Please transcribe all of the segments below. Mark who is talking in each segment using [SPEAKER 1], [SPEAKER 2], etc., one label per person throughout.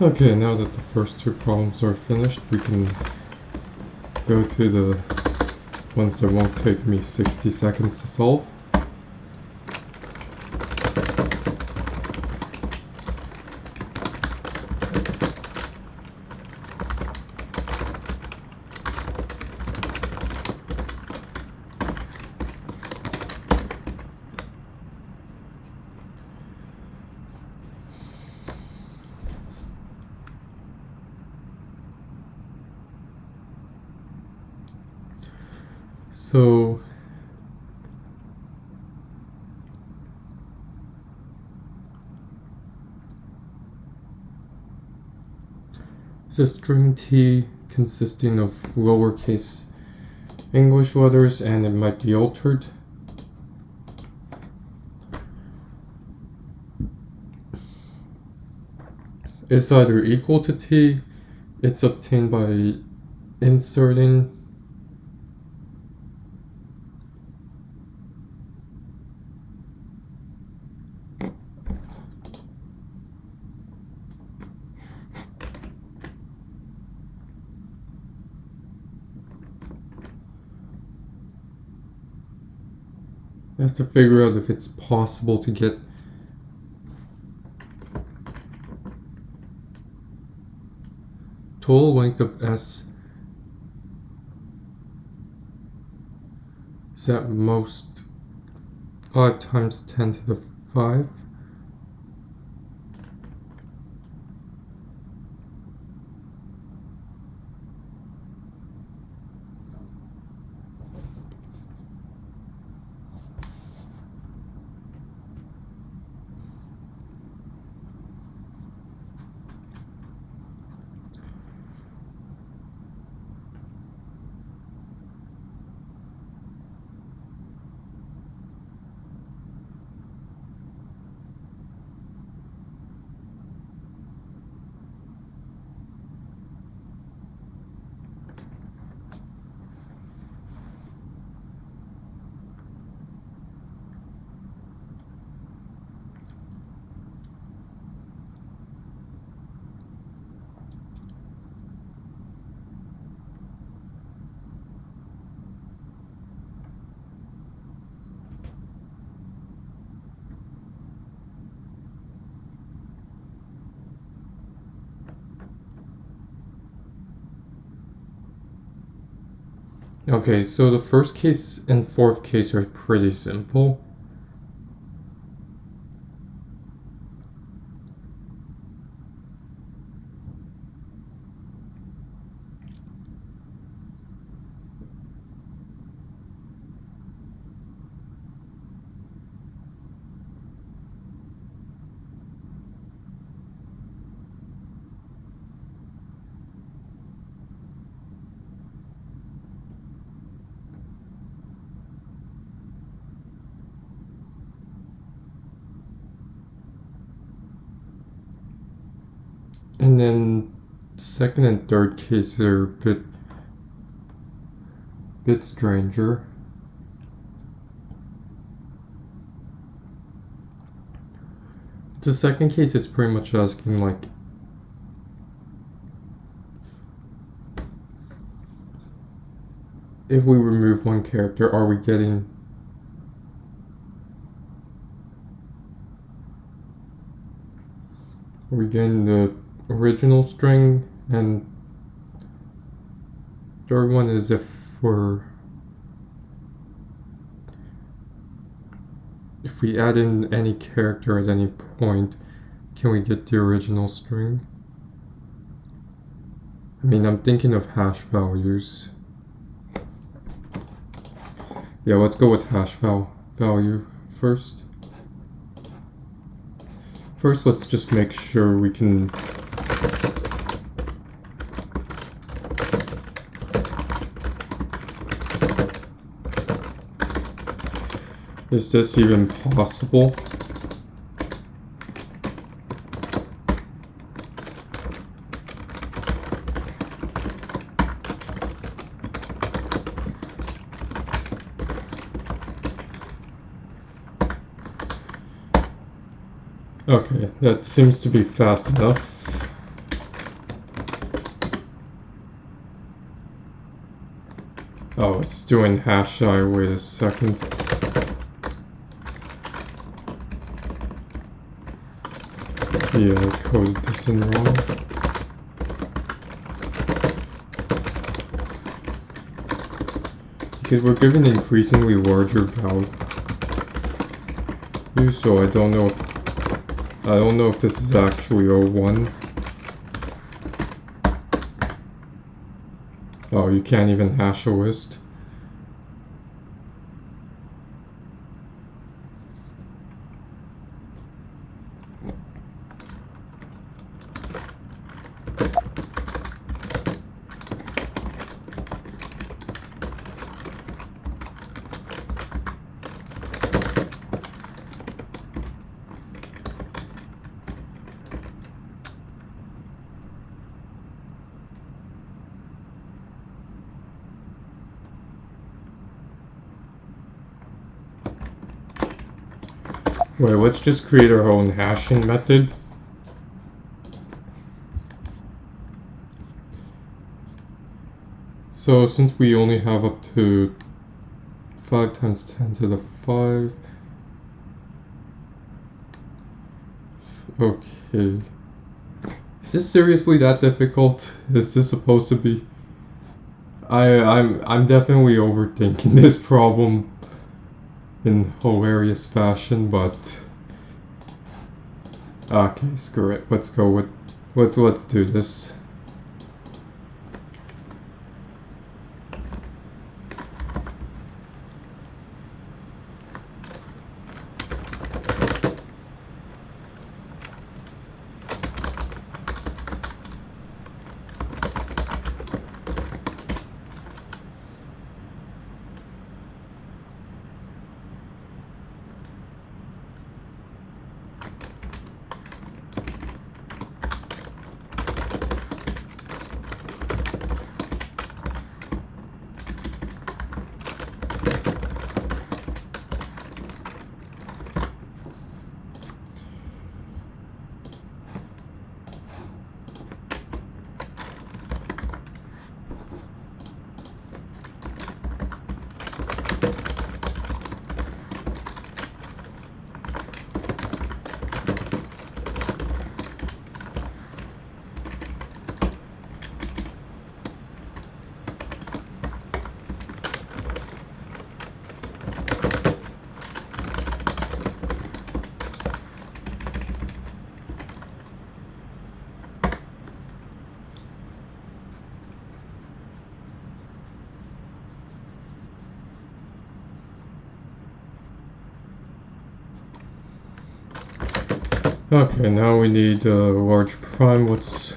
[SPEAKER 1] Okay, now that the first two problems are finished, we can go to the ones that won't take me 60 seconds to solve. So it's a string T consisting of lowercase English letters, and it might be altered. It's either equal to T, it's obtained by inserting I have to figure out if it's possible to get total length of S is at most 5 times 10 to the 5. Okay, so the first case and fourth case are pretty simple. And then the second and third cases are a bit stranger. The second case, it's pretty much asking like, if we remove one character, are we getting the original string? And third one is if we add in any character at any point, can we get the original string? I mean, I'm thinking of hash values. Yeah, let's go with hash value first. First, let's just make sure we can is this even possible? Okay, that seems to be fast enough. Oh, it's doing hash I. Wait a second. Yeah, I coded this in wrong. Because we're given increasingly larger values, so I don't know if this is actually a 1. Oh, you can't even hash a list. Wait, let's just create our own hashing method. So since we only have up to 5 times 10 to the 5. Okay. Is this seriously that difficult? Is this supposed to be? I'm definitely overthinking this problem in hilarious fashion, but okay, screw it. Let's go with let's do this. Okay, now we need a large prime. What's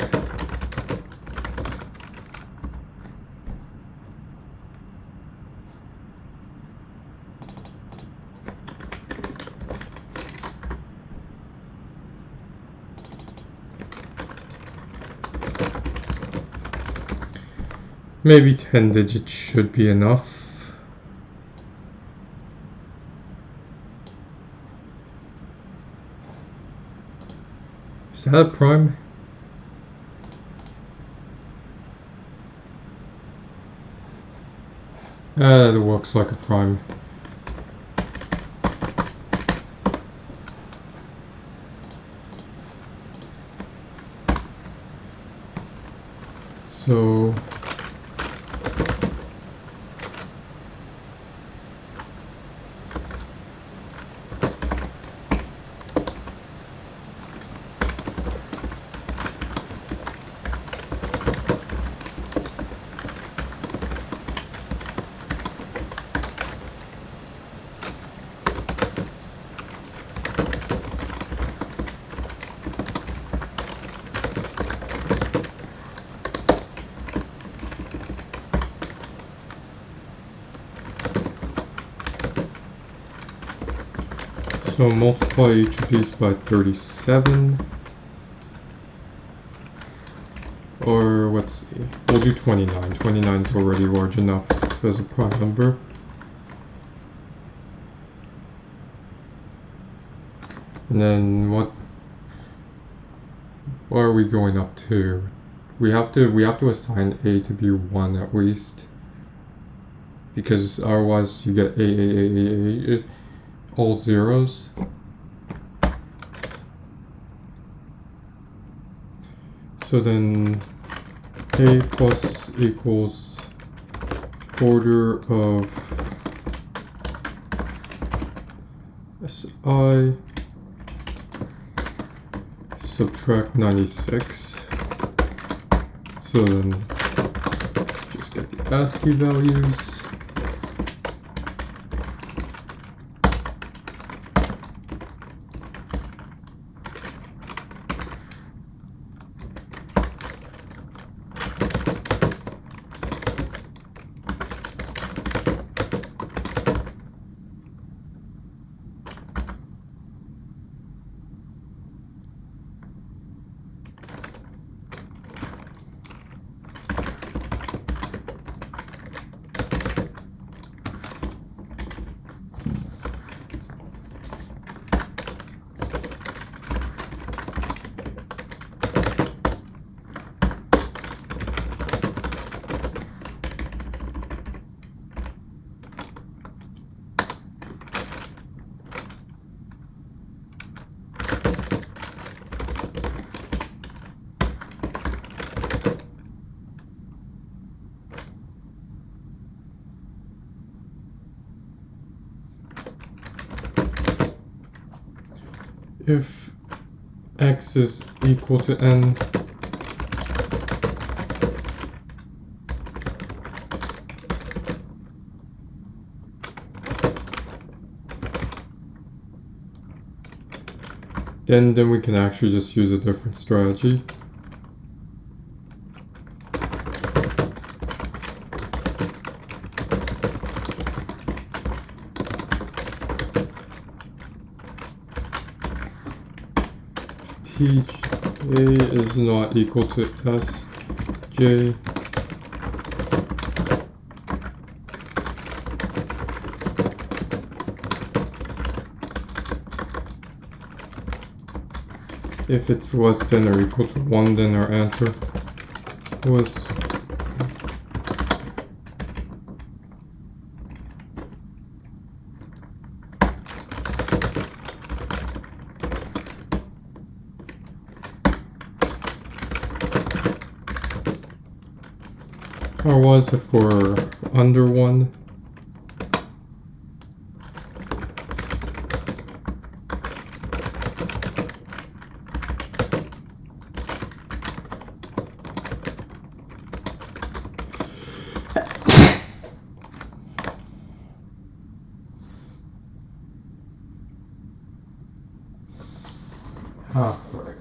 [SPEAKER 1] maybe 10 digits should be enough. Is that a prime? It looks like a prime. So multiply each of these by 37. Or let's see, we'll do 29. 29 is already large enough as a prime number. And then what are we going up to? We have to assign A to be 1 at least. Because otherwise you get A, all zeros. So then A plus equals order of SI subtract 96. So then just get the ASCII values. If x is equal to n, then we can actually just use a different strategy. T j is not equal to s j, if it's less than or equal to 1, then our answer was if we're under 1. Ah, frick.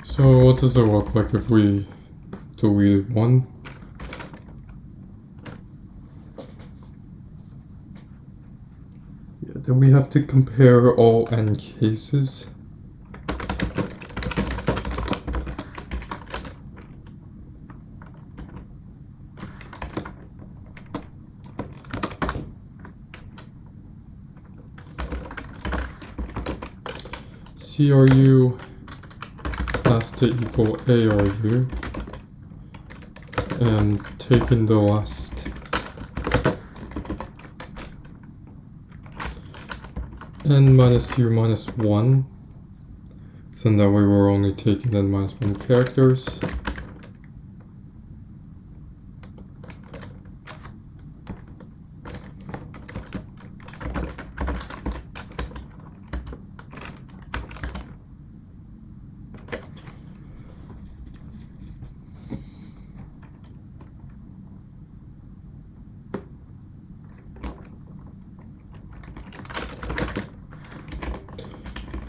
[SPEAKER 1] So what does it look like if we delete 1? Yeah, then we have to compare all n cases. CRU has to equal ARU, and taking the last n minus u minus 1, so that way we're only taking n minus 1 characters.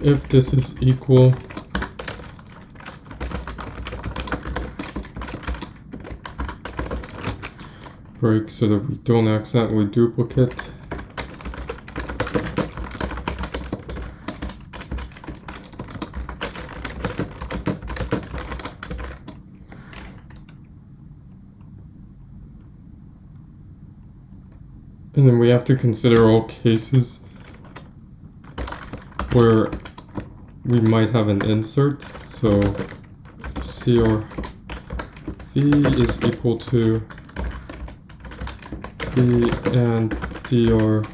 [SPEAKER 1] If this is equal, break so that we don't accidentally duplicate. And then we have to consider all cases where we might have an insert. So CR V is equal to V and DR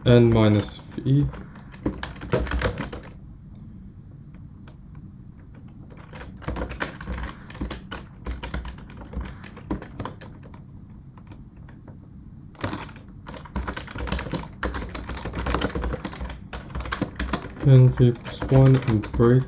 [SPEAKER 1] n minus V. And V plus 1 and break.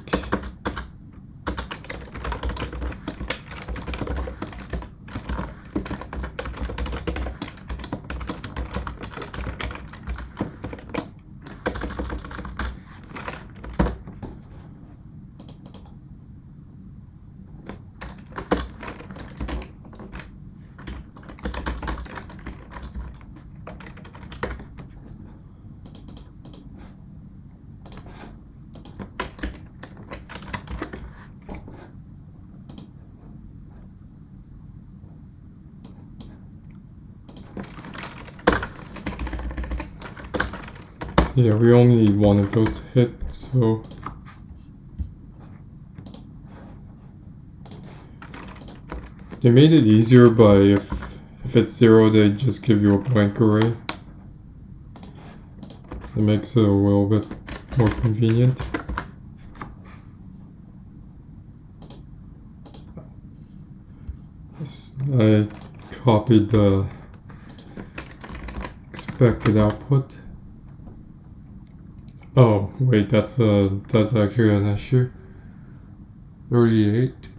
[SPEAKER 1] Yeah, we only need one of those to hit, so they made it easier by if it's 0, they just give you a blank array. It makes it a little bit more convenient. I copied the expected output. Oh, wait, that's actually an issue. 38.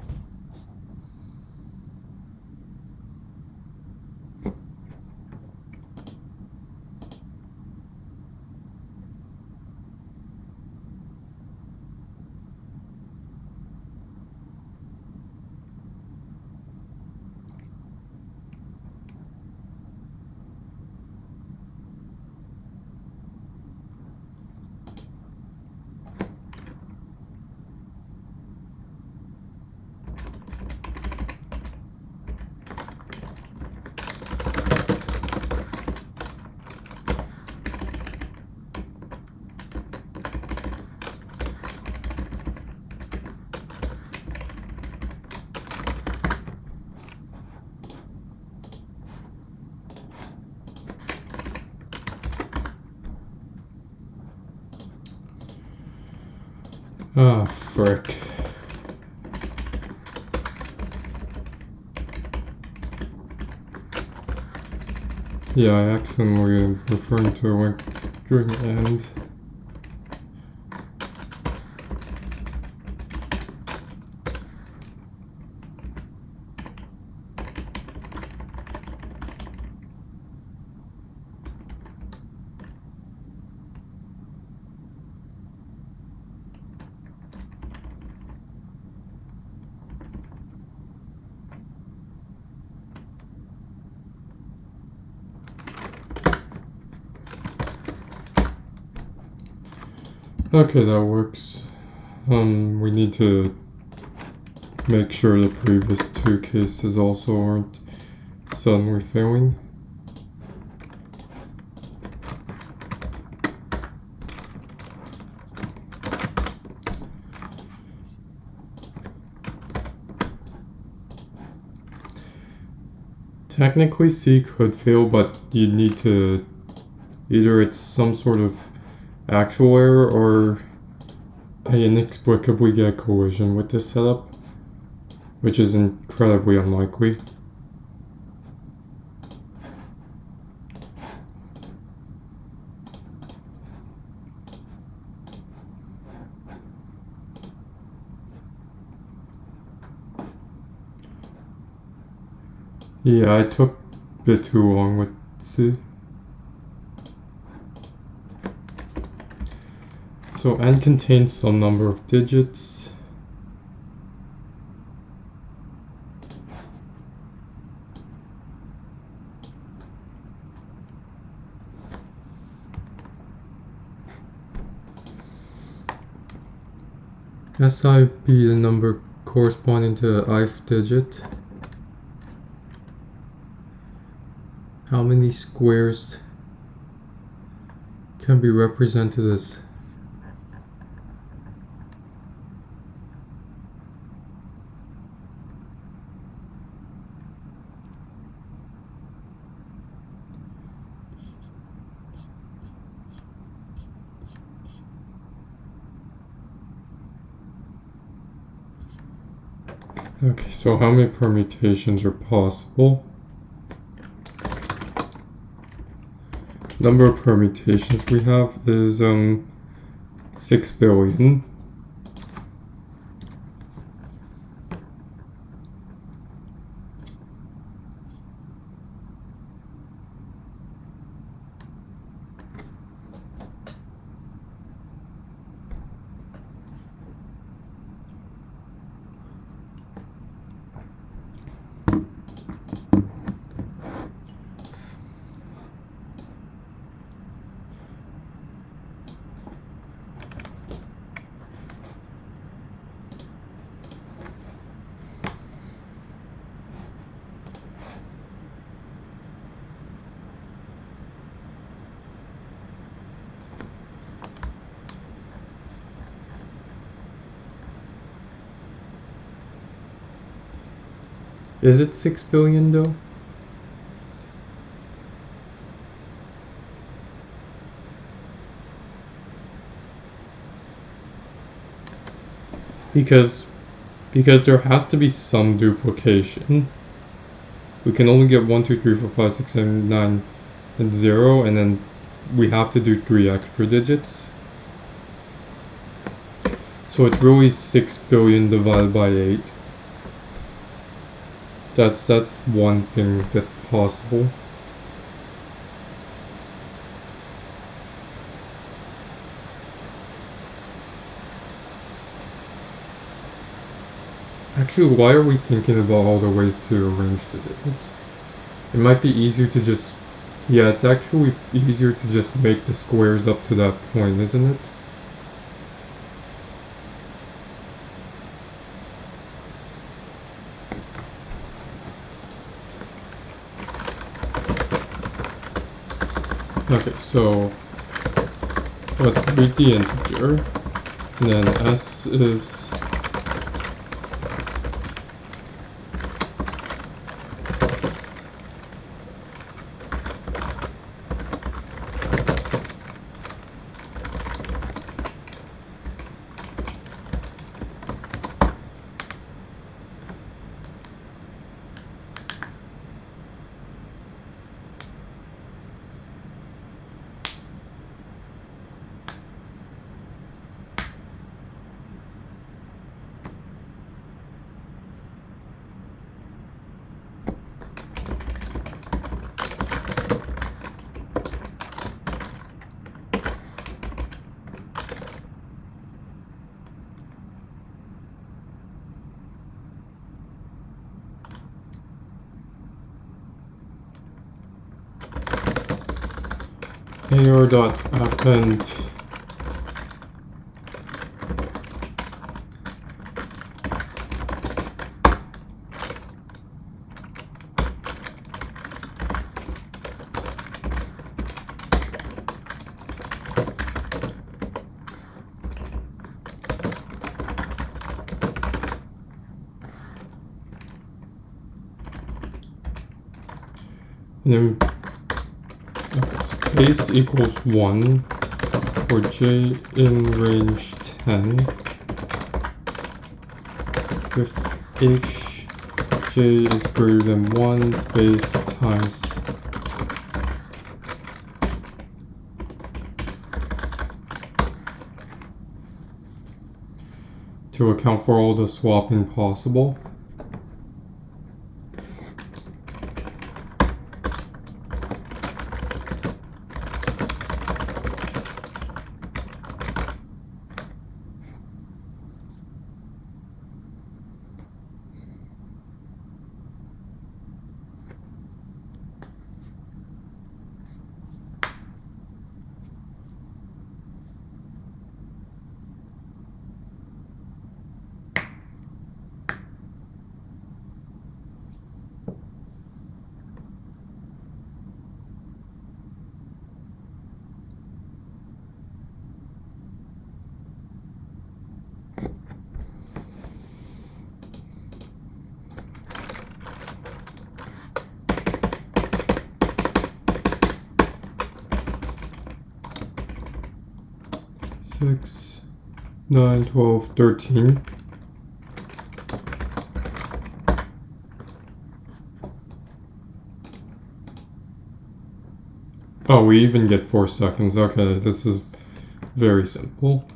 [SPEAKER 1] Ah, frick. Yeah, I accidentally referring to like string end. Okay, that works. We need to make sure the previous two cases also aren't suddenly failing. Technically C could fail, but you need to either it's some sort of actual error or I inexplicably get a collision with this setup, which is incredibly unlikely. Yeah, I took a bit too long with C. So n contains some number of digits. Si be the number corresponding to the ith digit. How many squares can be represented as okay, so how many permutations are possible? Number of permutations we have is 6 billion. Is it 6 billion though? Because there has to be some duplication. We can only get 1, 2, 3, 4, 5, 6, 7, 9, and 0, and then we have to do 3 extra digits. So it's really 6 billion divided by 8. That's one thing that's possible. Actually, why are we thinking about all the ways to arrange the digits? It might be easier to just... Yeah, it's actually easier to just make the squares up to that point, isn't it? Okay, so let's read the integer, and then s is AR.append and then base equals 1 for j in range 10 if j is greater than 1 base times to account for all the swapping possible. Six, 9, 12, 13. Oh, we even get 4 seconds. Okay, this is very simple.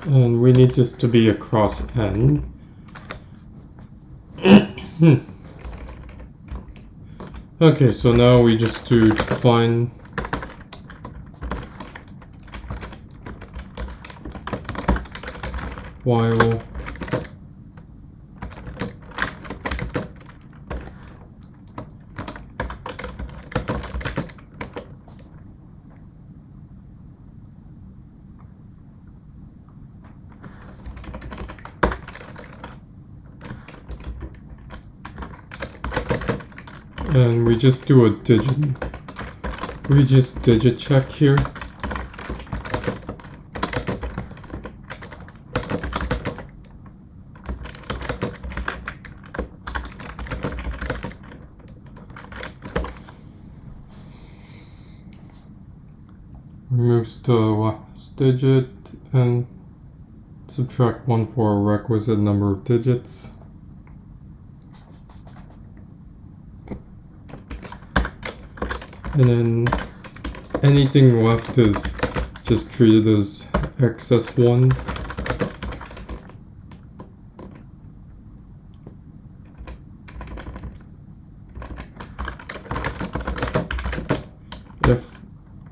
[SPEAKER 1] And we need this to be across n. Okay, so now we just do define while and we just do a digit check here. Removes the last digit and subtract 1 for a requisite number of digits. And then anything left is just treated as excess ones.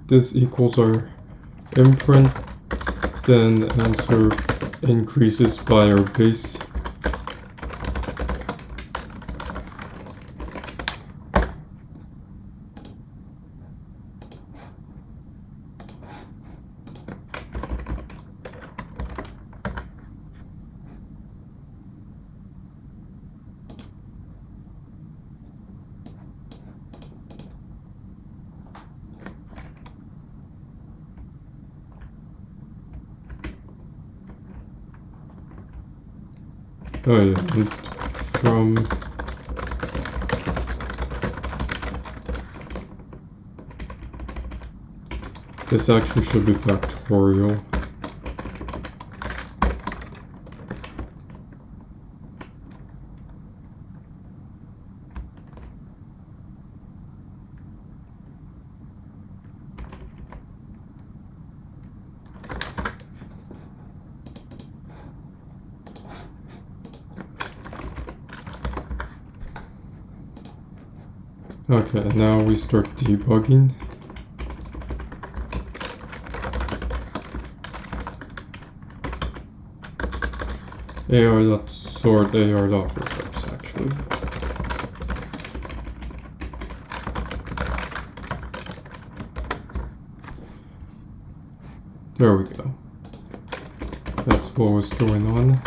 [SPEAKER 1] this equals our imprint, then answer increases by our base. Oh yeah, and from this actually should be factorial. Okay, now we start debugging. AR.sort AR.reverse actually. There we go. That's what was going on.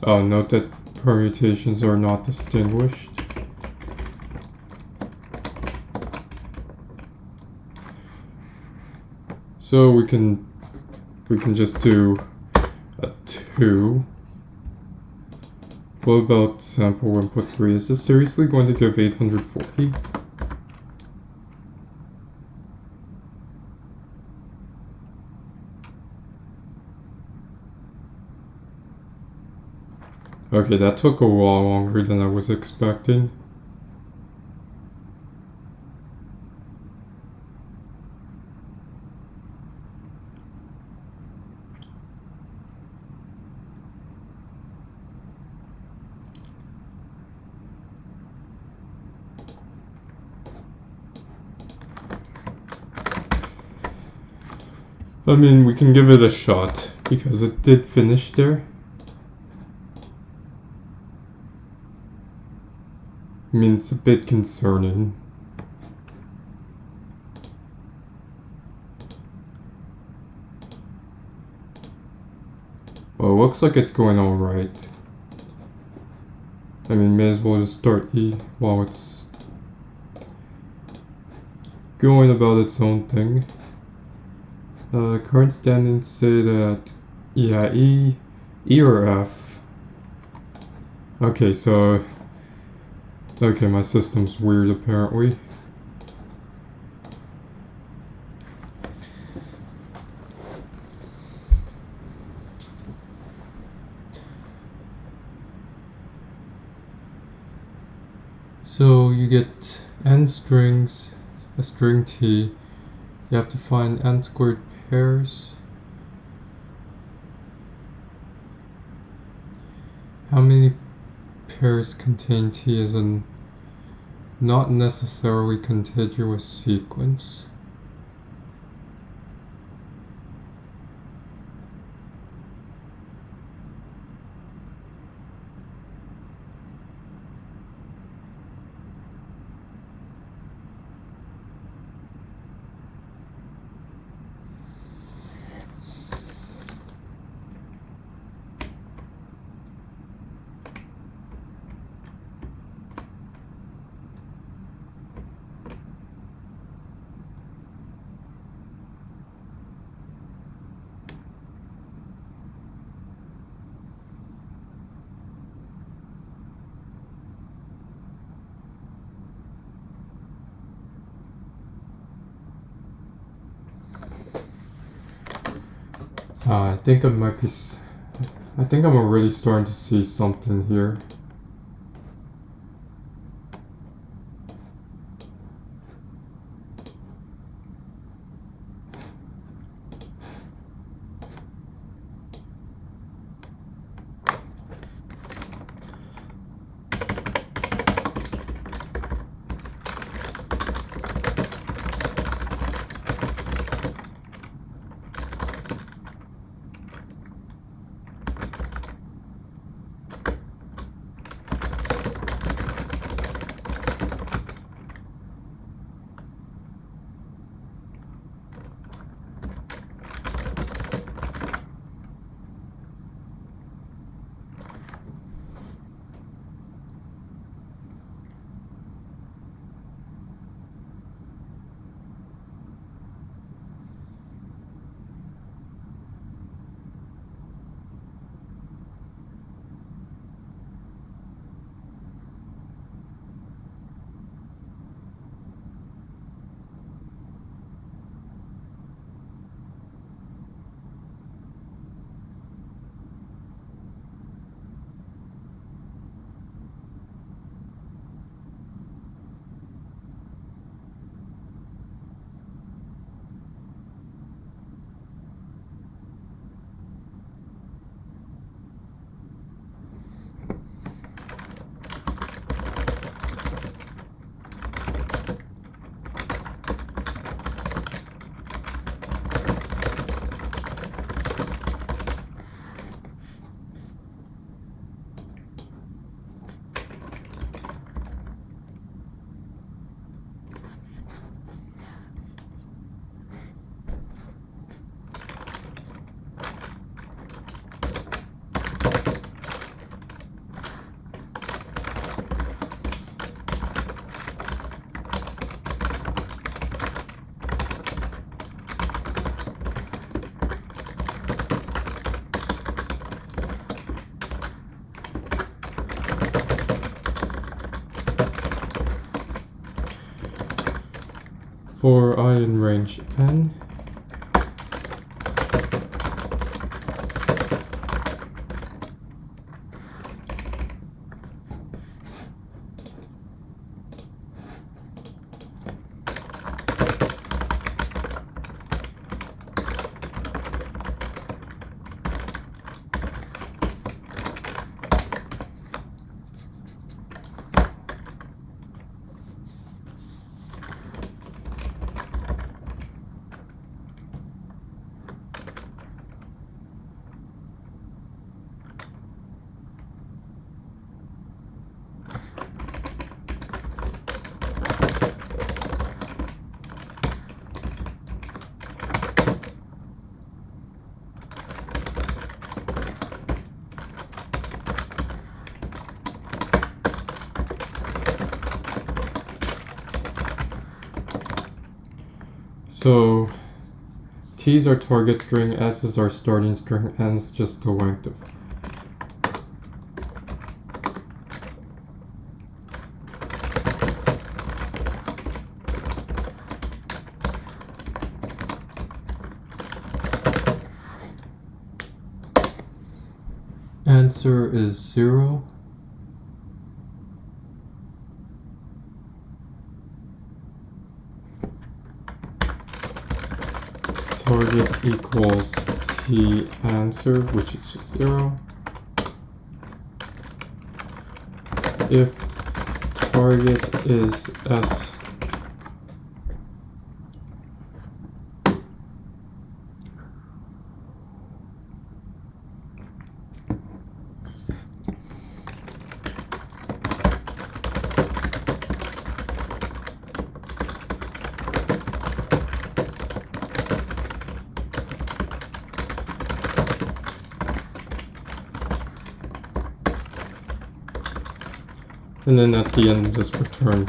[SPEAKER 1] Note that permutations are not distinguished. So we can just do a 2. What about sample input 3? Is this seriously going to give 840? Okay, that took a while longer than I was expecting. I mean, we can give it a shot, because it did finish there. I mean, it's a bit concerning. Well, it looks like it's going alright. I mean, may as well just start E while it's going about its own thing. Current standings say that, yeah, E or F. Okay, so, okay, my system's weird apparently. So you get n strings, a string t. You have to find n squared pairs. How many pairs contain t as a not necessarily contiguous sequence? I think I might be. I think I'm already starting to see something here. for I in range n. So T is our target string, S is our starting string, N is just the length of. Answer is 0. Target equals T answer, which is just 0. If target is S, and then at the end just return.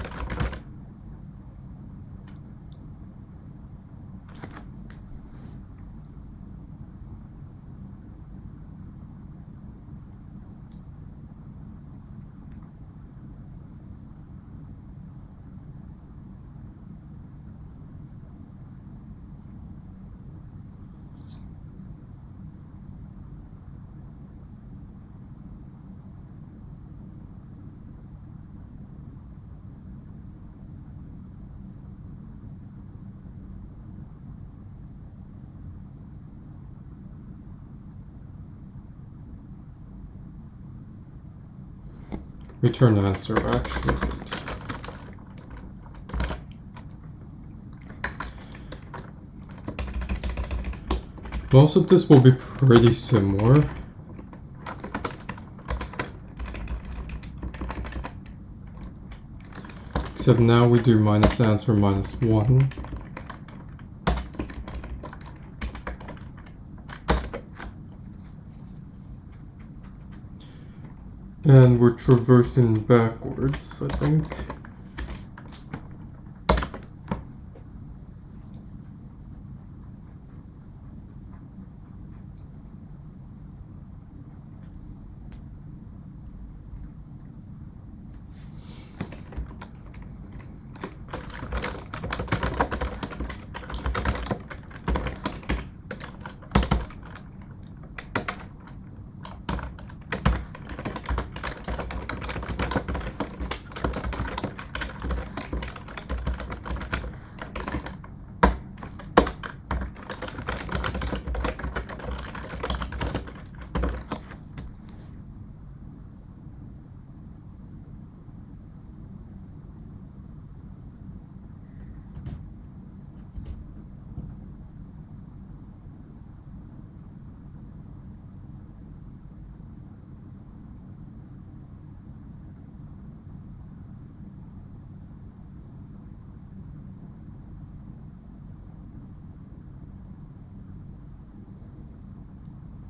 [SPEAKER 1] Return answer actually. Most of this will be pretty similar. Except now we do minus answer minus 1. And we're traversing backwards, I think.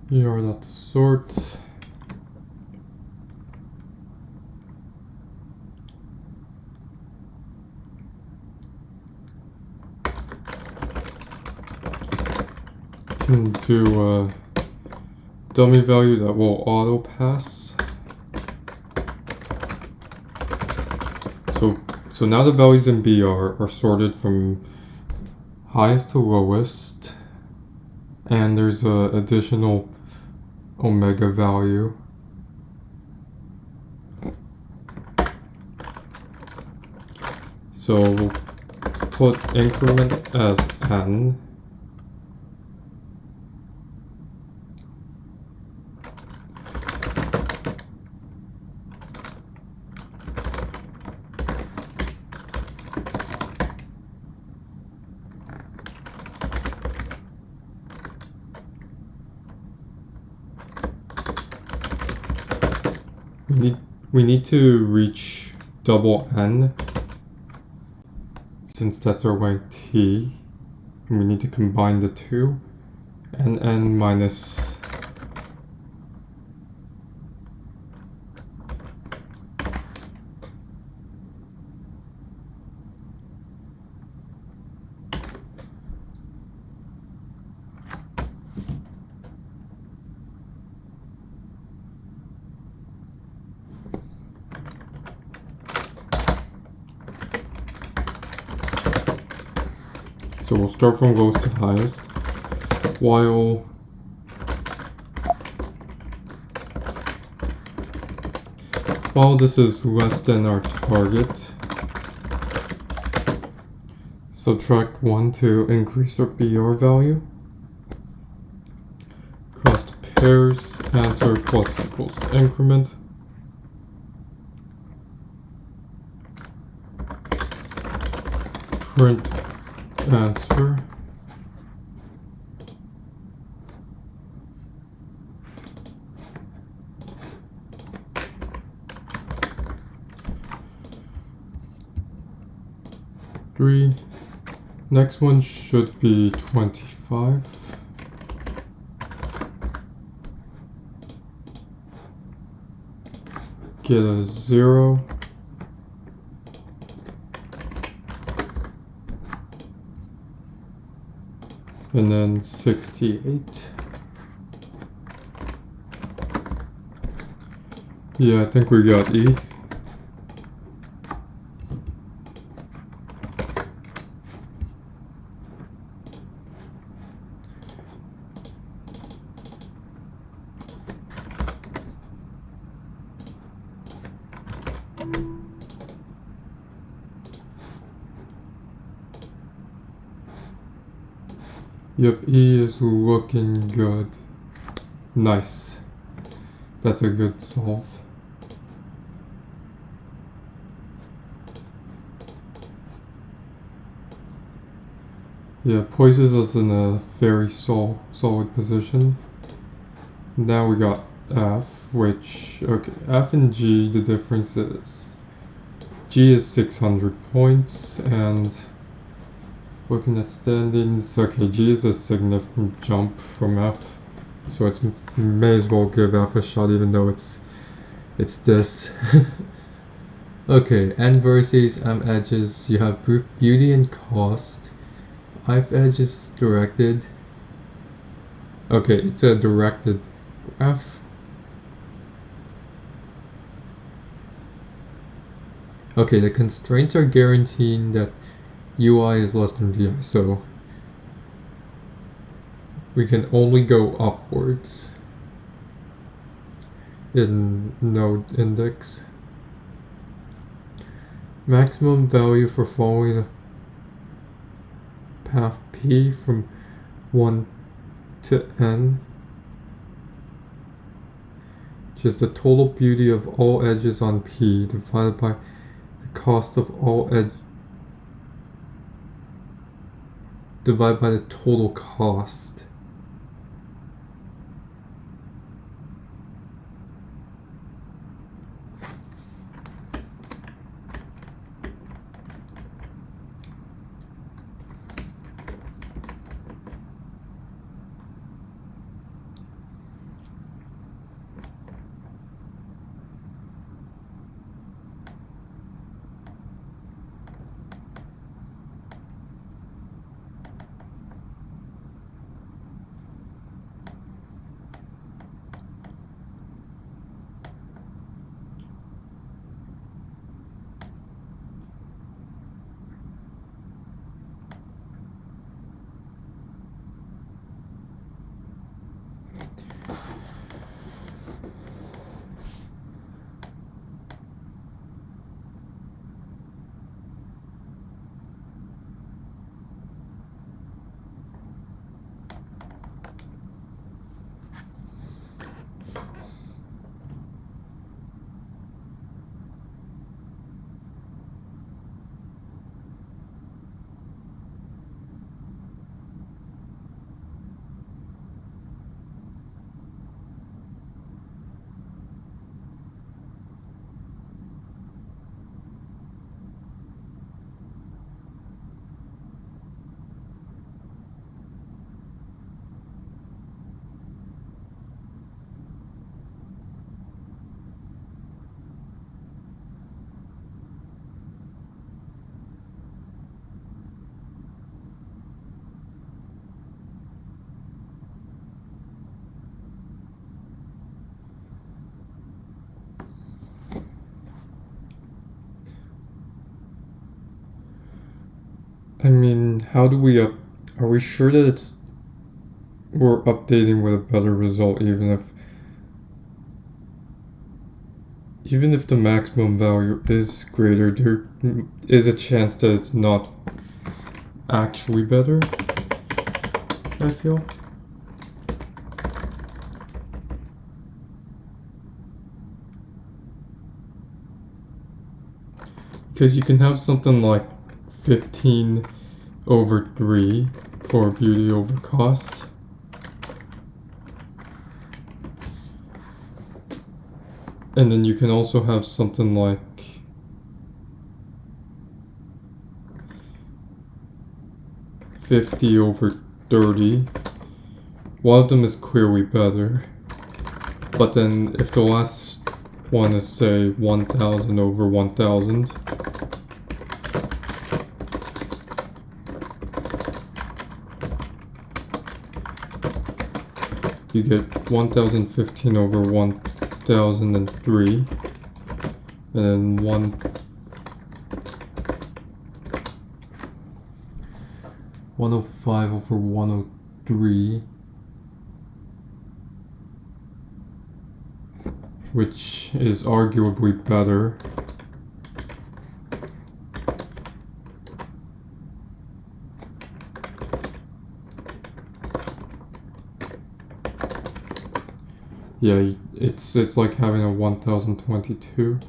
[SPEAKER 1] Here, let's sort. Can do a dummy value that will auto pass. So now the values in B are sorted from highest to lowest, and there's a additional omega value. So we'll put increment as n. We need to reach double n, since that's our rank t. And we need to combine the two, and n minus So we'll start from lowest to highest, while this is less than our target. Subtract 1 to increase our BR value. Cross to pairs, answer plus equals increment. Print answer. Three. Next one should be 25. Get a 0. And then 68. Yeah, I think we got E. Yep, E is looking good. Nice. That's a good solve. Yeah, places us in a very solid position. Now we got F, which, okay, F and G, the difference is G is 600 points, and looking at standings, okay, G is a significant jump from F, so it's may as well give F a shot, even though it's this. Okay, N versus M edges, you have beauty and cost. I've edges directed. Okay, it's a directed graph. Okay, the constraints are guaranteeing that UI is less than VI, so we can only go upwards in node index. Maximum value for following a path P from 1 to N, which is the total beauty of all edges on P divided by the cost of all edges divided by the total cost. I mean, how do we are we sure that we're updating with a better result even if the maximum value is greater, there is a chance that it's not actually better, I feel. Because you can have something like 15/3 for beauty over cost. And then you can also have something like 50/30. One of them is clearly better. But then if the last one is, say, 1000/1000, you get 1015/1003, and then 105/103, which is arguably better. Yeah, it's like having a 1022.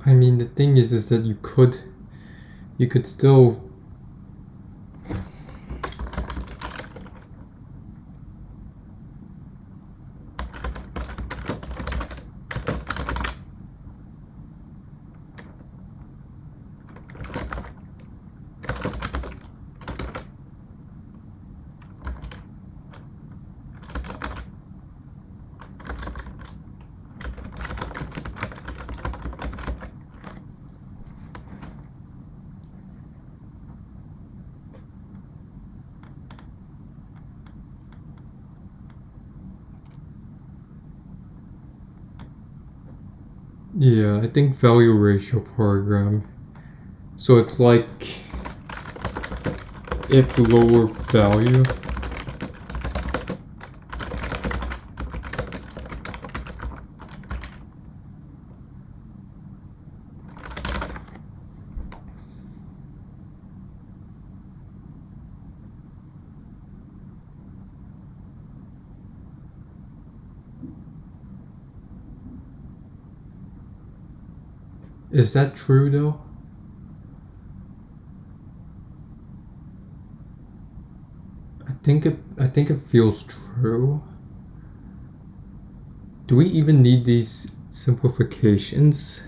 [SPEAKER 1] I mean, the thing is that you could still. Yeah, I think value ratio program. So it's like if lower value. Is that true though? I think it feels true. Do we even need these simplifications?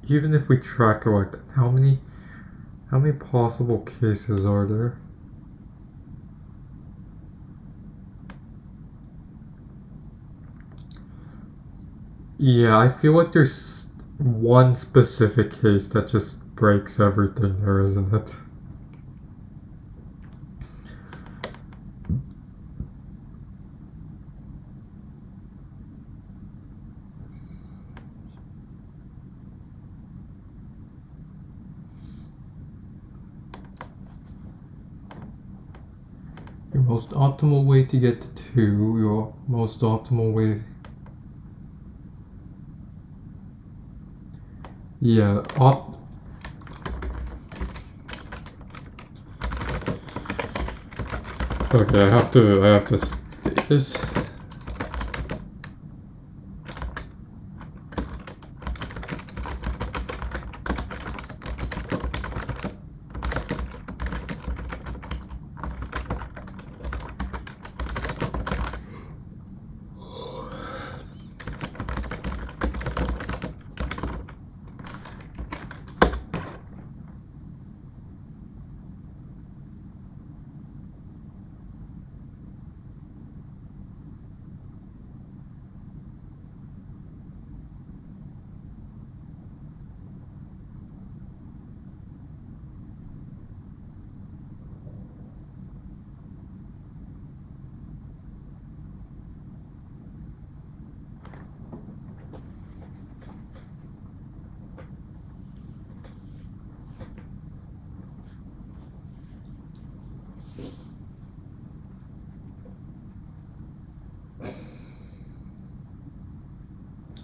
[SPEAKER 1] even if we track it like that, how many possible cases are there? Yeah, I feel like there's one specific case that just breaks everything there, isn't it? Your most optimal way to get to 2, your most optimal way... Yeah, okay, I have to state this.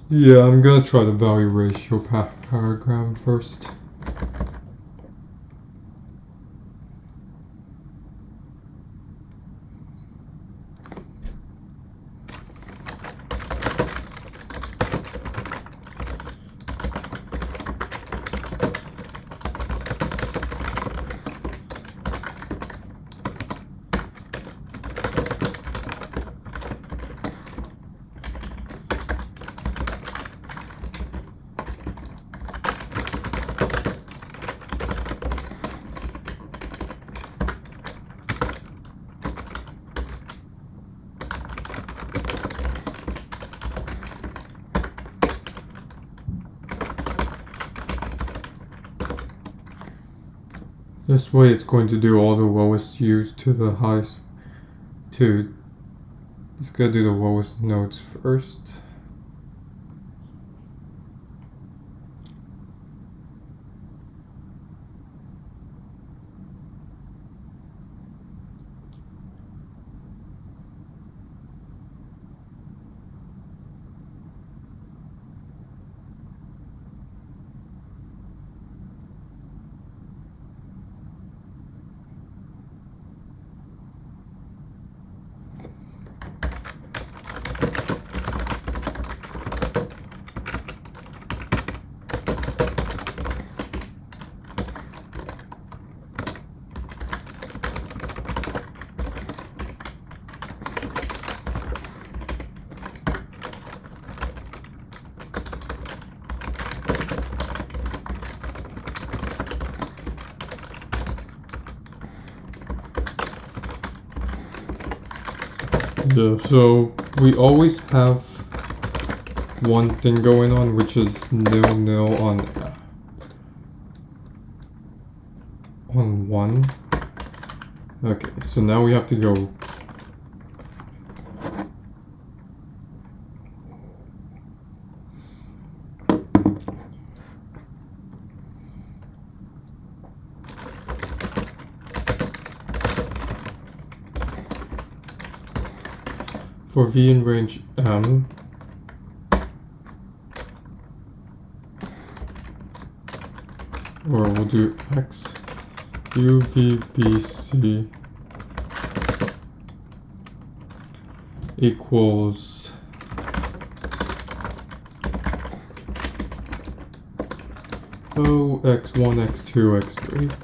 [SPEAKER 1] Yeah, I'm gonna try the value ratio paragram first. This way it's going to do all the lowest U's to the highest it's gonna do the lowest nodes first. Yeah, so we always have one thing going on, which is nil on 1. Okay, so now we have to go for V in range M. Or we'll do X U V B C equals O X1 X2 X3.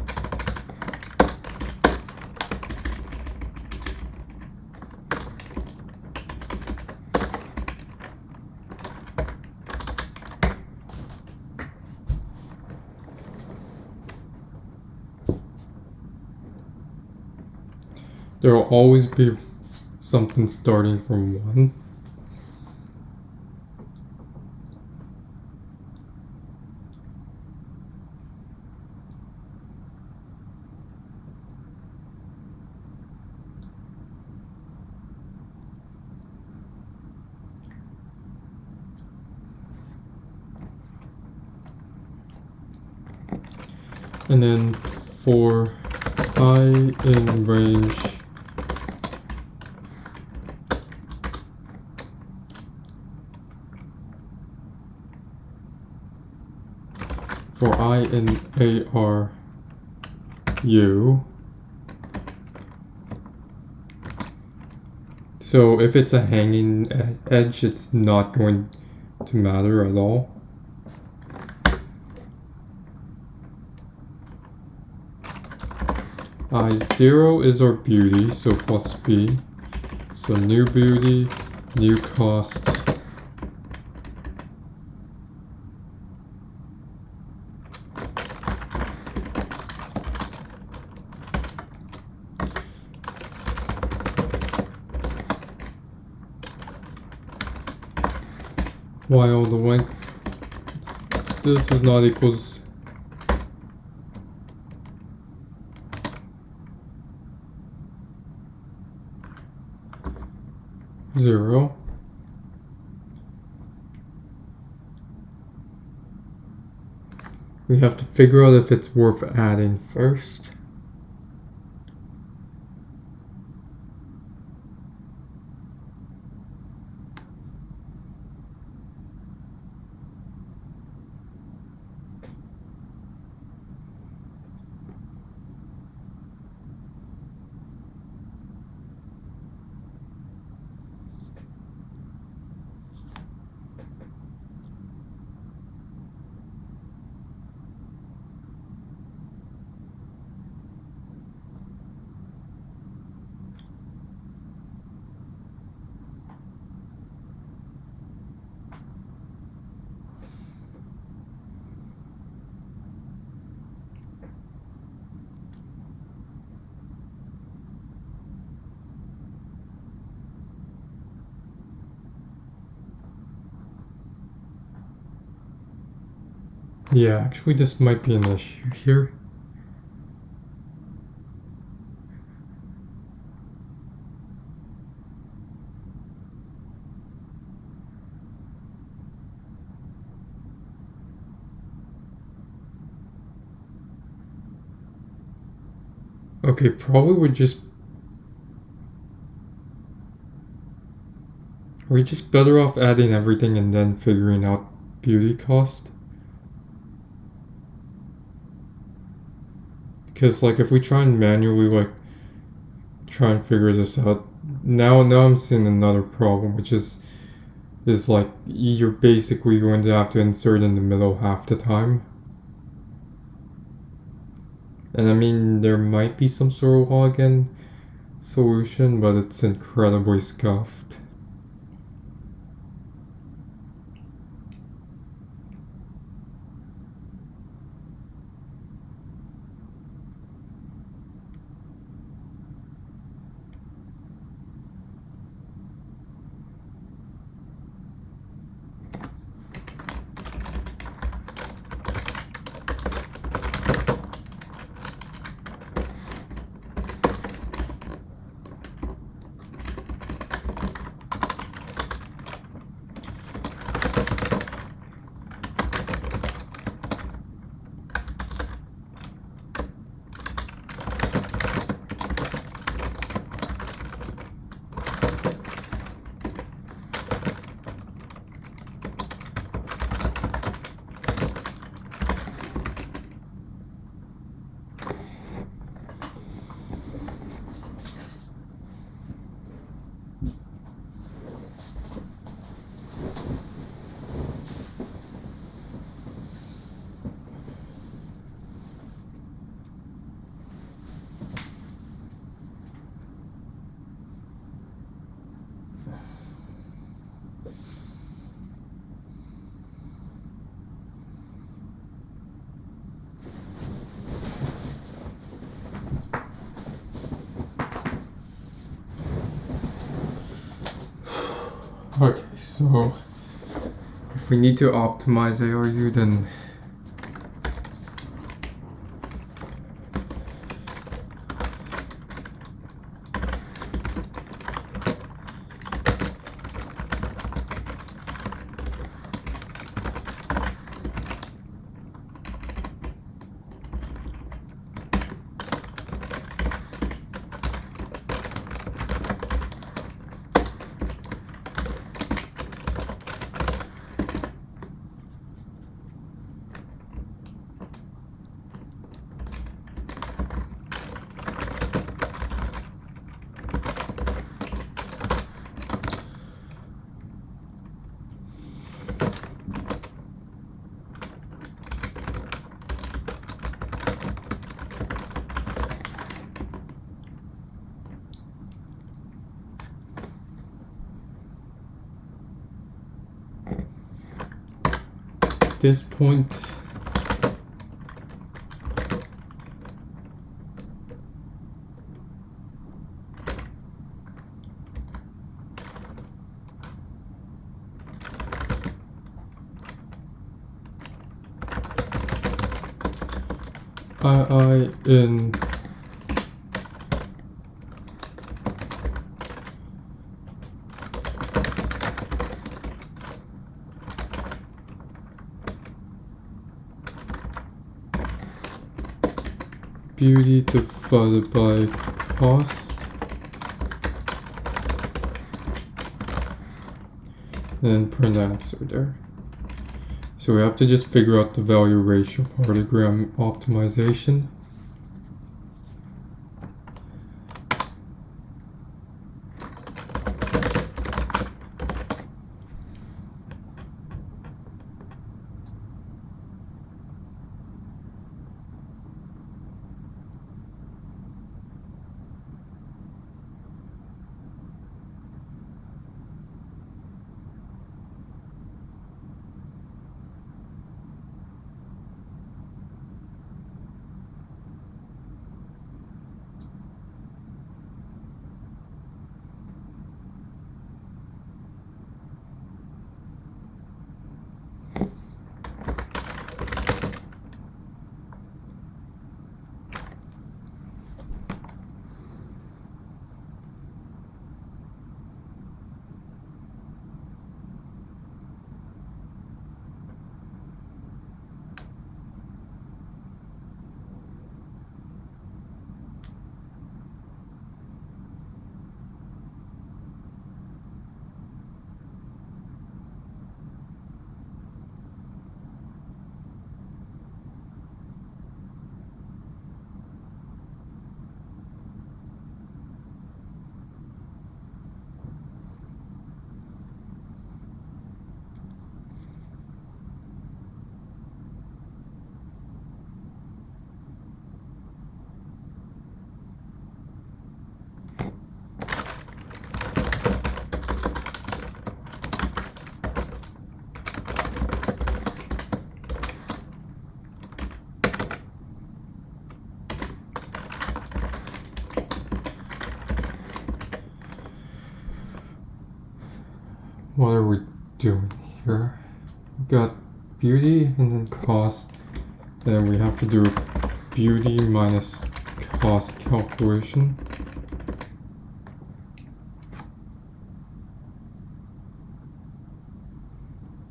[SPEAKER 1] There will always be something starting from 1. And then for I in range for I in ARU. So if it's a hanging edge, it's not going to matter at all. I0 is our beauty, so plus B. So new beauty, new cost. While the length, this is not equals 0. We have to figure out if it's worth adding first. Yeah, actually this might be an issue here. Okay, probably we're just better off adding everything and then figuring out beauty cost. Because like if we try and manually like try and figure this out, now I'm seeing another problem, which is like you're basically going to have to insert in the middle half the time. And I mean, there might be some sort of login solution, but it's incredibly scuffed. Okay, so if we need to optimize ARU, then at this point, I in beauty divided by cost, and print answer there. So we have to just figure out the value ratio partogram optimization. What are we doing here? We got beauty and then cost, then we have to do beauty minus cost calculation.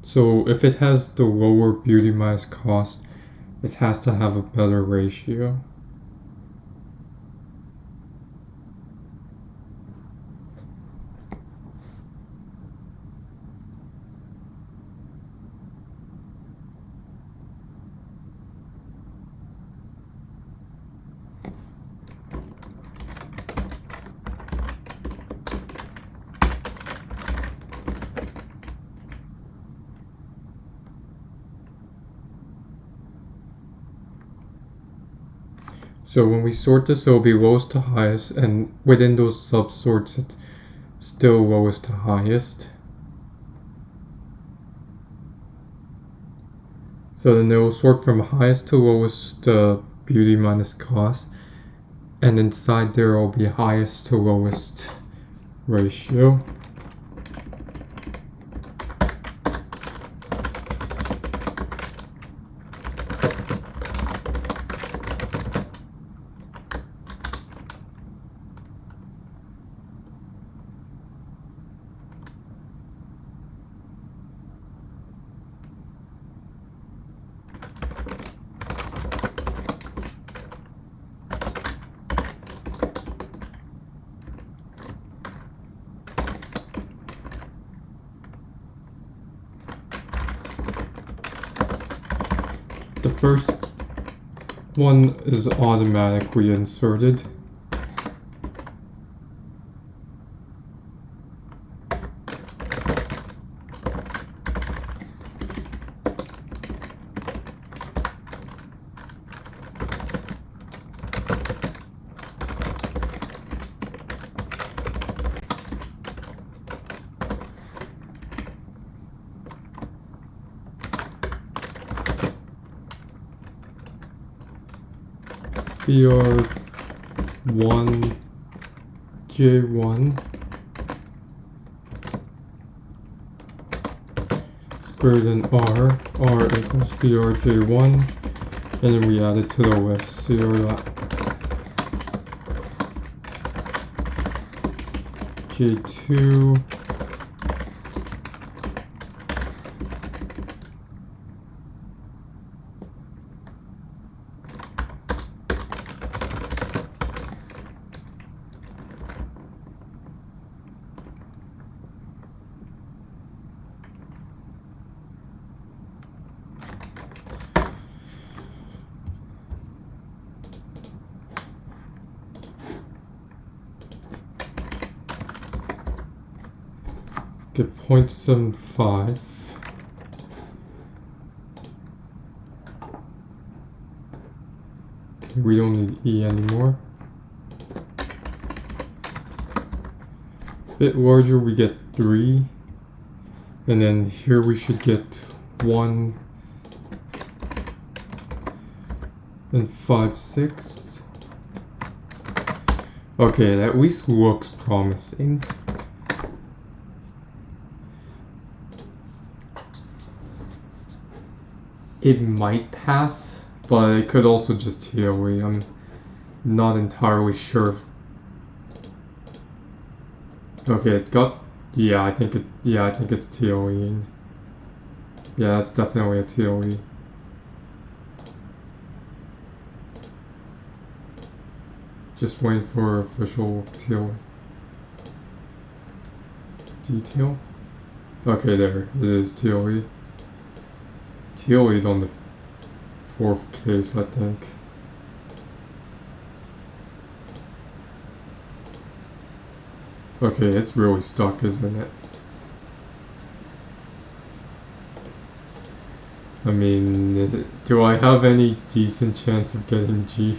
[SPEAKER 1] So if it has the lower beauty minus cost, it has to have a better ratio. So when we sort this, it will be lowest to highest, and within those subsorts, it's still lowest to highest. So then it will sort from highest to lowest beauty minus cost, and inside there will be highest to lowest ratio. The first one is automatically inserted. BR1 J1 squared in R equals BRJ1, and then we add it to the list. J2 get 0.75. Okay, we don't need E anymore. Bit larger, we get 3, and then here we should get 1 and 5/6. Okay, that at least looks promising. It might pass, but it could also just TOE. I'm not entirely sure. Okay, it got. Yeah, I think it's TOEing. Yeah, that's definitely a TOE. Just waiting for official TOE. Detail. Okay, there it is. TOE. TOE'd on the 4th case, I think. Okay, it's really stuck, isn't it? I mean, do I have any decent chance of getting G?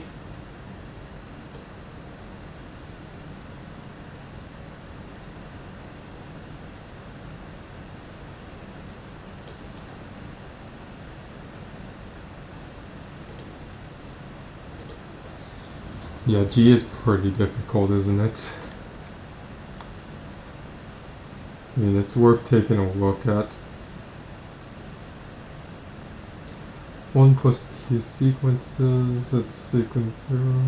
[SPEAKER 1] Yeah, G is pretty difficult, isn't it? I mean, it's worth taking a look at. 1 plus key sequences at sequence 0.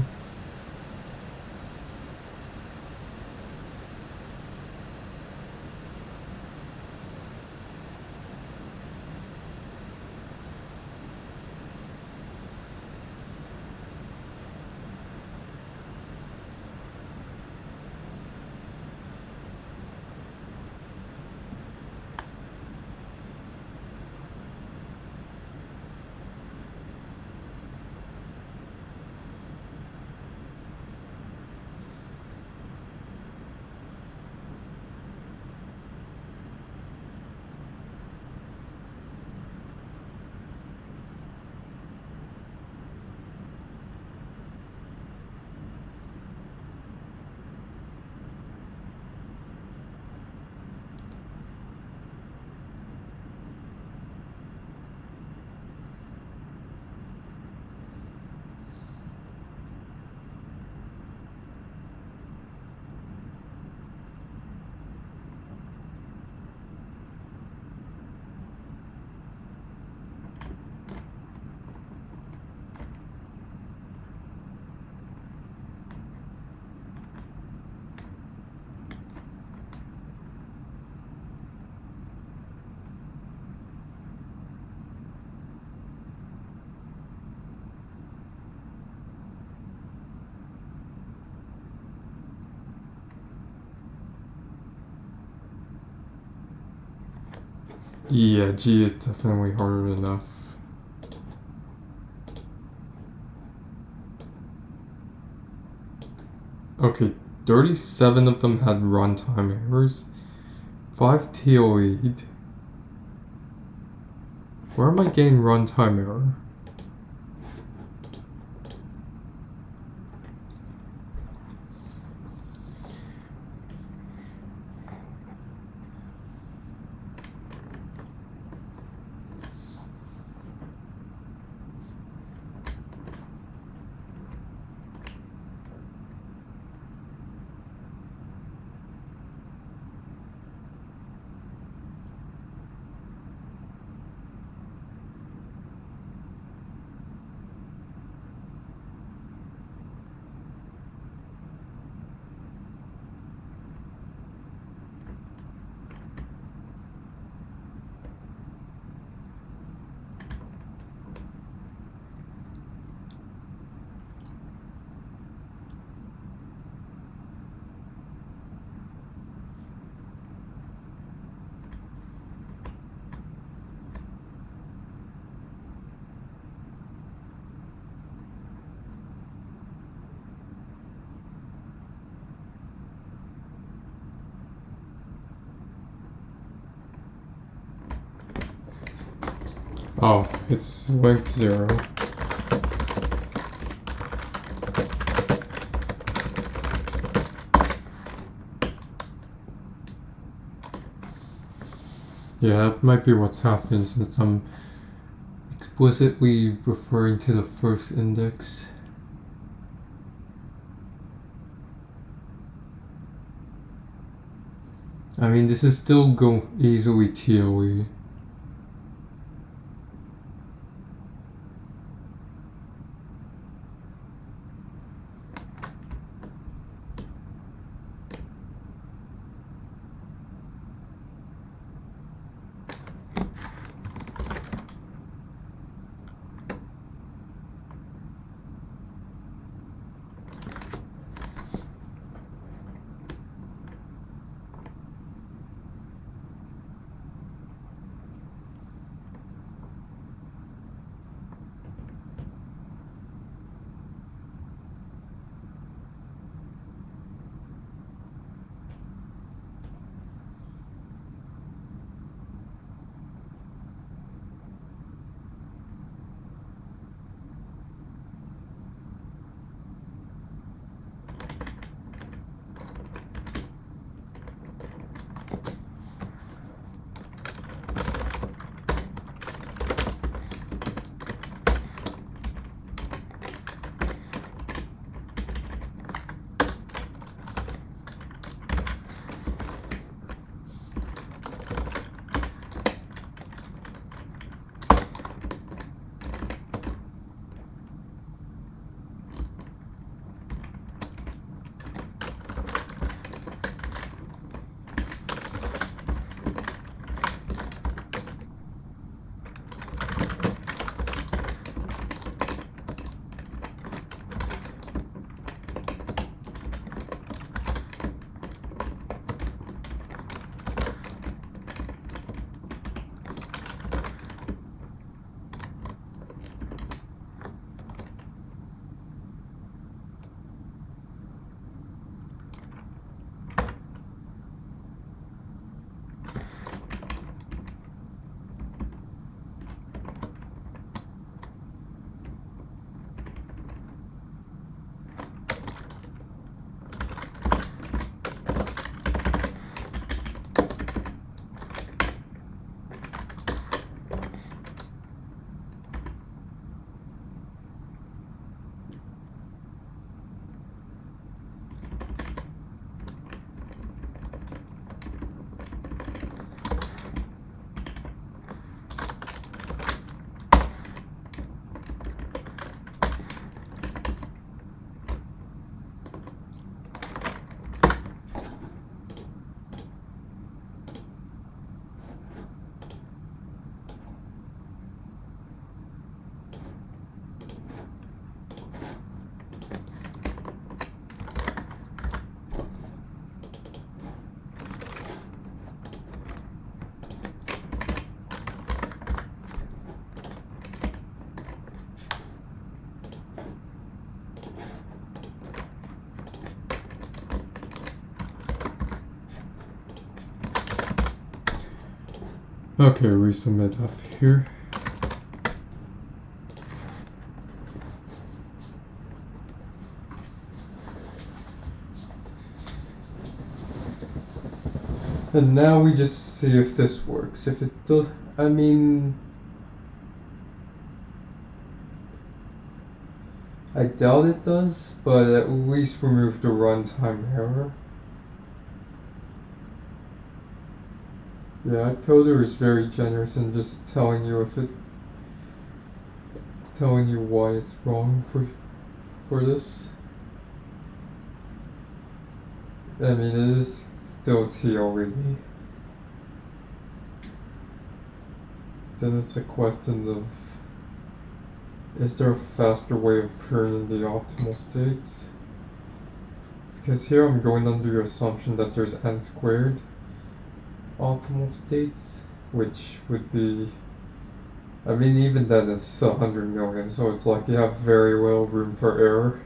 [SPEAKER 1] Yeah, G is definitely harder enough. Okay, 37 of them had runtime errors. 5 TOE'd. Where am I getting runtime error? Oh, it's linked 0. Yeah, that might be what's happening since I'm explicitly referring to the first index. I mean, this is still easily TOE. Okay, resubmit F here. And now we just see if this works. If it does, I mean, I doubt it does, but at least remove the runtime error. Yeah, AtCoder is very generous in just telling you telling you why it's wrong for this. I mean, it is still TLE. Then it's a question of, is there a faster way of pruning the optimal states? Because here I'm going under the assumption that there's n squared optimal states, which would be, I mean, even then it's 100 million, so it's like you have very little room for error.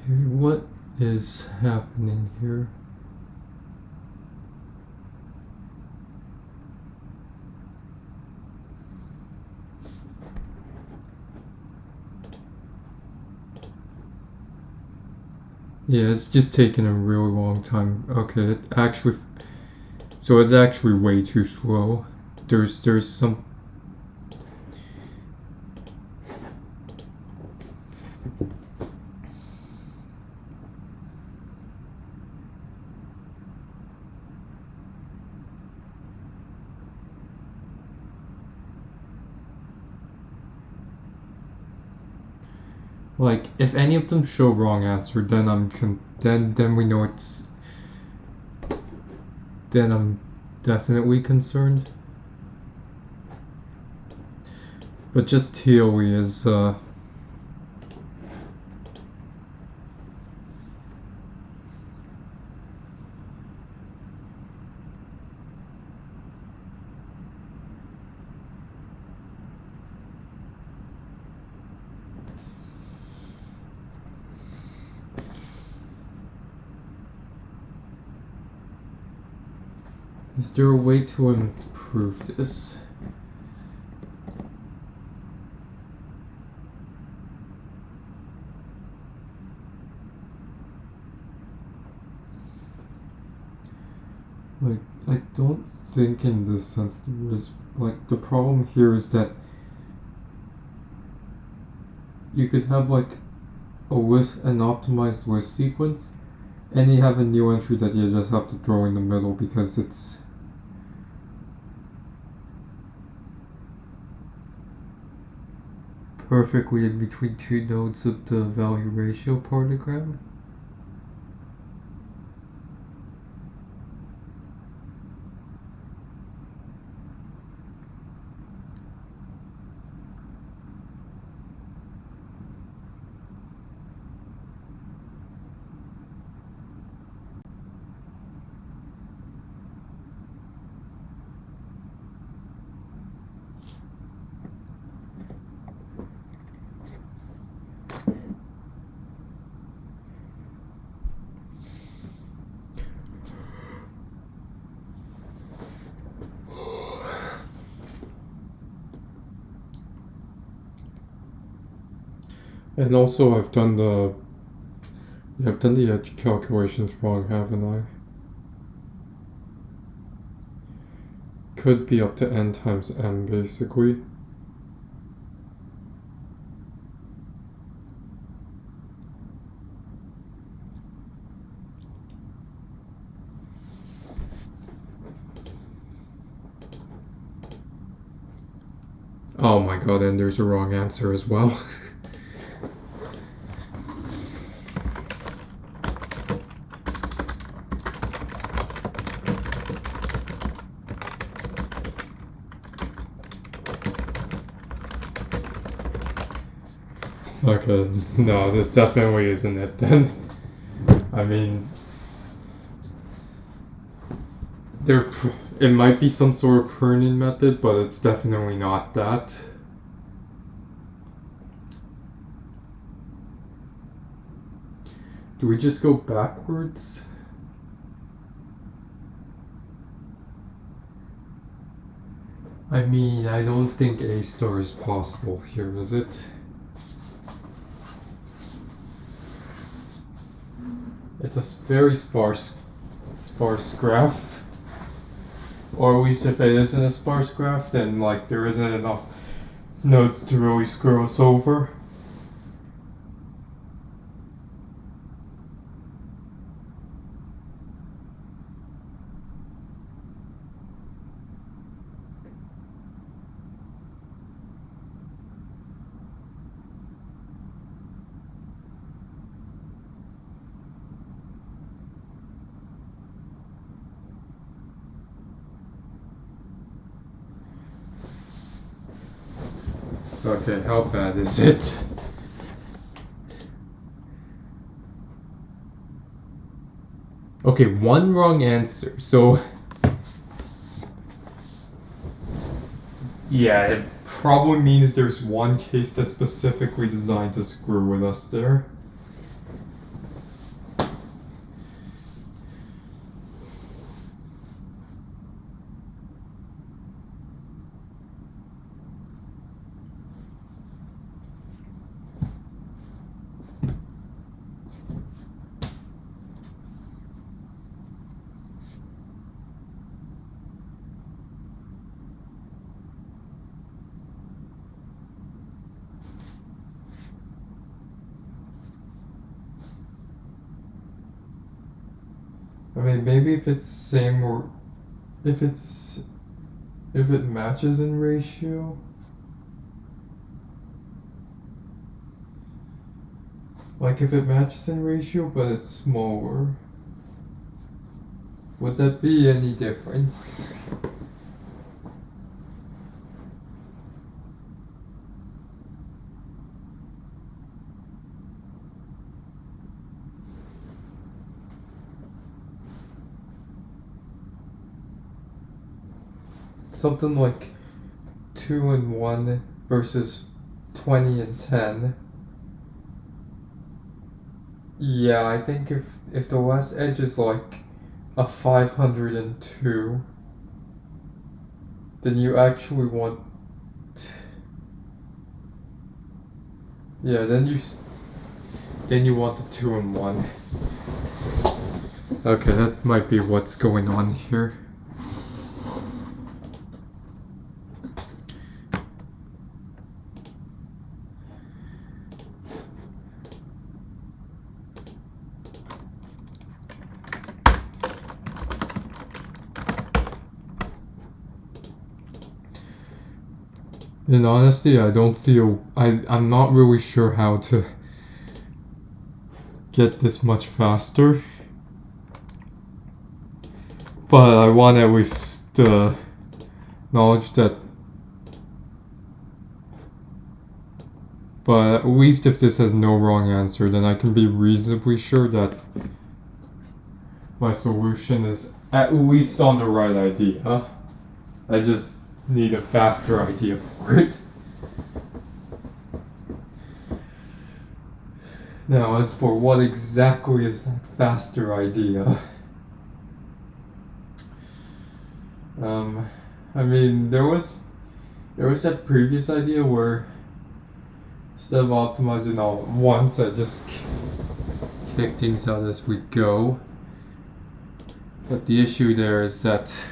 [SPEAKER 1] Okay, what is happening here? Yeah, it's just taking a really long time. Okay, so it's actually way too slow. There's some. Like, if any of them show wrong answer, then then we know it's. Then I'm definitely concerned. But just TOE is Is there a way to improve this? Like, I don't think in this sense there is, like, the problem here is that you could have, like, an optimized list sequence, and you have a new entry that you just have to throw in the middle because it's perfectly in between two nodes of the value ratio partogram. And also I've done the edge calculations wrong, haven't I? Could be up to n times m, basically. Oh my god, and there's a wrong answer as well. Okay, no, this definitely isn't it then. I mean, it might be some sort of pruning method, but it's definitely not that. Do we just go backwards? I mean, I don't think A star is possible here, is it? It's a very sparse graph. Or at least if it isn't a sparse graph, then like there isn't enough nodes to really screw us over. Okay, how bad is it? Okay, one wrong answer. So, yeah, it probably means there's one case that's specifically designed to screw with us there. I mean, maybe if it's same or if it matches in ratio. Like if it matches in ratio but it's smaller. Would that be any difference? Something like 2 and 1 versus 20 and 10. Yeah, I think if the last edge is like a 502, then you actually want... Yeah, then you want the 2 and 1. Okay, that might be what's going on here. In honesty, I don't see I'm not really sure how to get this much faster. But I want at least knowledge that... But at least if this has no wrong answer, then I can be reasonably sure that my solution is at least on the right idea. I just need a faster idea for it. Now, as for what exactly is that faster idea? I mean, there was that previous idea where Instead of optimizing all at once, I just kick things out as we go. But the issue there is that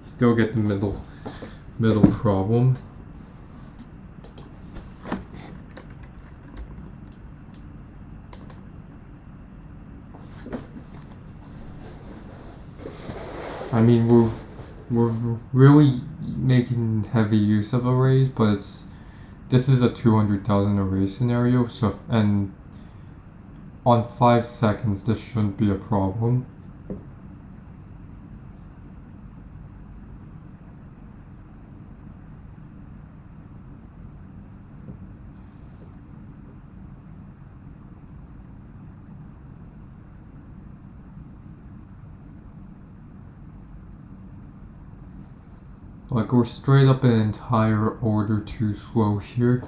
[SPEAKER 1] you still get the middle problem. I mean, we're really making heavy use of arrays, but this is a 200,000 array scenario, so, and on 5 seconds this shouldn't be a problem. Like, we're straight up an entire order too slow here.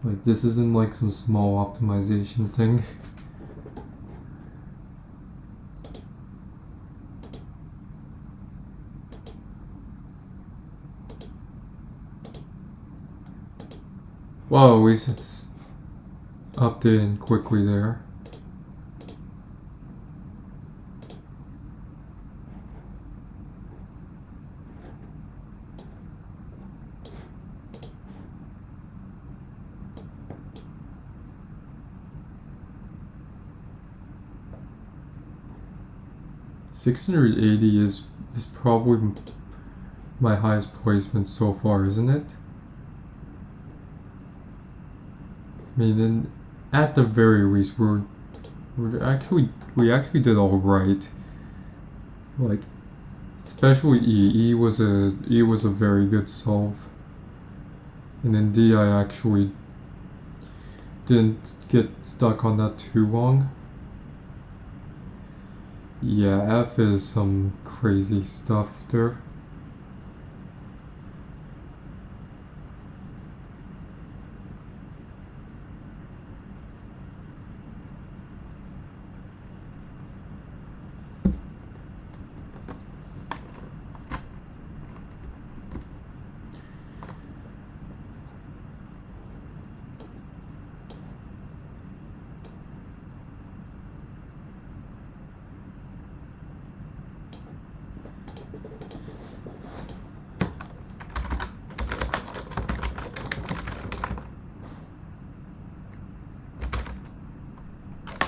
[SPEAKER 1] Like, this isn't like some small optimization thing. Well, at least it's updating quickly there. $680 is probably my highest placement so far, isn't it? I mean, then at the very least, we actually did all right. Like, especially E was a very good solve, and then D I actually didn't get stuck on that too long. Yeah, F is some crazy stuff there.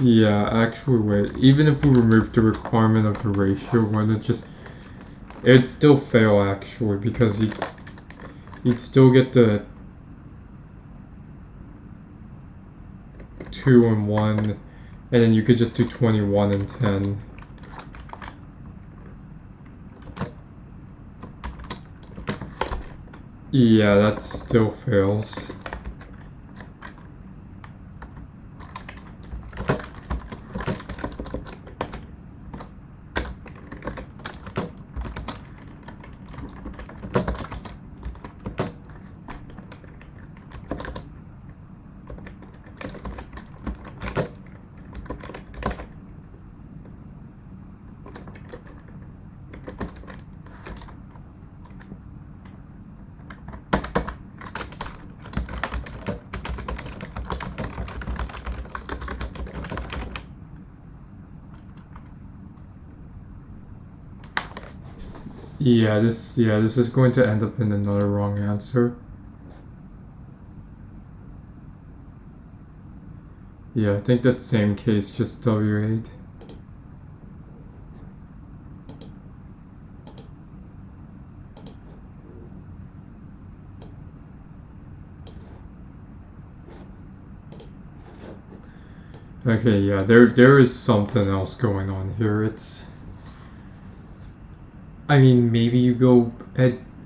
[SPEAKER 1] Yeah, actually, wait. Even if we remove the requirement of the ratio, it'd still fail actually, because you'd still get the 2 and 1, and then you could just do 21 and 10. Yeah, that still fails. Yeah, this is going to end up in another wrong answer. Yeah, I think that same case, just W8. Okay, yeah, there is something else going on here. I mean, maybe you go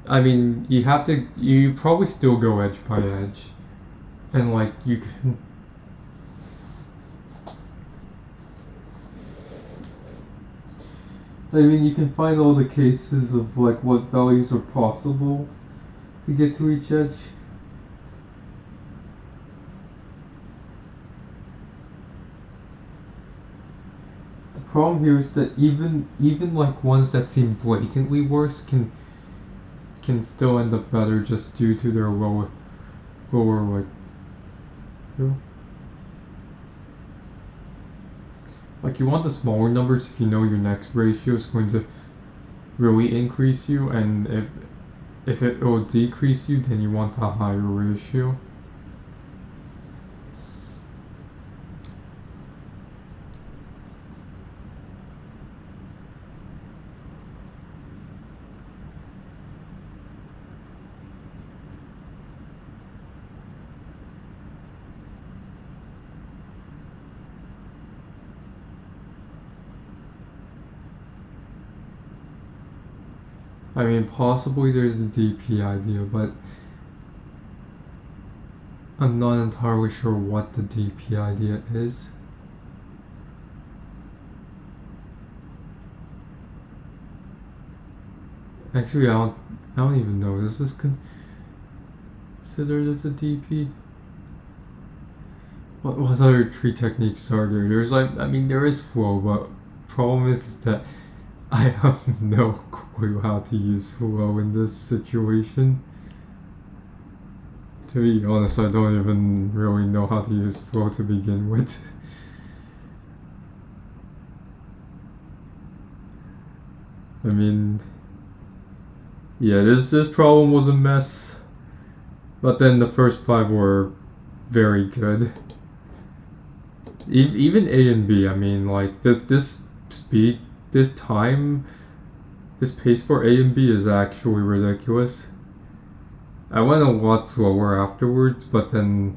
[SPEAKER 1] I mean, you probably still go edge by edge. And like, you can... I mean, you can find all the cases of like what values are possible to get to each edge. The problem here is that even like ones that seem blatantly worse can still end up better just due to their low or like, you know, like you want the smaller numbers if you know your next ratio is going to really increase you, and if it will decrease you, then you want the higher ratio. I mean, possibly there's the DP idea, but I'm not entirely sure what the DP idea is. Actually, I don't even know. Is this considered as a DP? What other tree techniques are there? There's like, I mean, there is flow, but problem is that I have no clue how to use flow in this situation. To be honest, I don't even really know how to use flow to begin with. I mean, yeah, this problem was a mess, but then the first 5 were very good. Even A and B, I mean, like this speed, this time, this pace for A and B is actually ridiculous. I went a lot slower afterwards, but then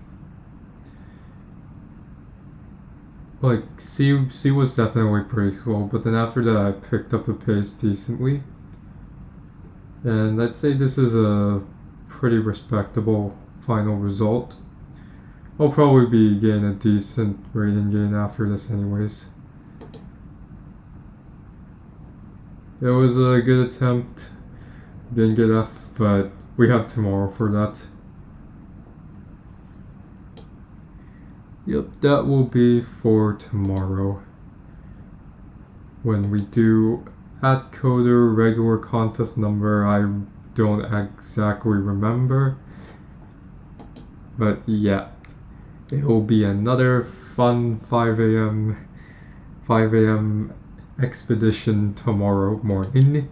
[SPEAKER 1] like C was definitely pretty slow, but then after that I picked up the pace decently. And I'd say this is a pretty respectable final result. I'll probably be getting a decent rating gain after this anyways. It was a good attempt, didn't get F, but we have tomorrow for that. Yep, that will be for tomorrow. When we do AtCoder regular contest number, I don't exactly remember. But yeah, it will be another fun 5 a.m. expedition tomorrow morning.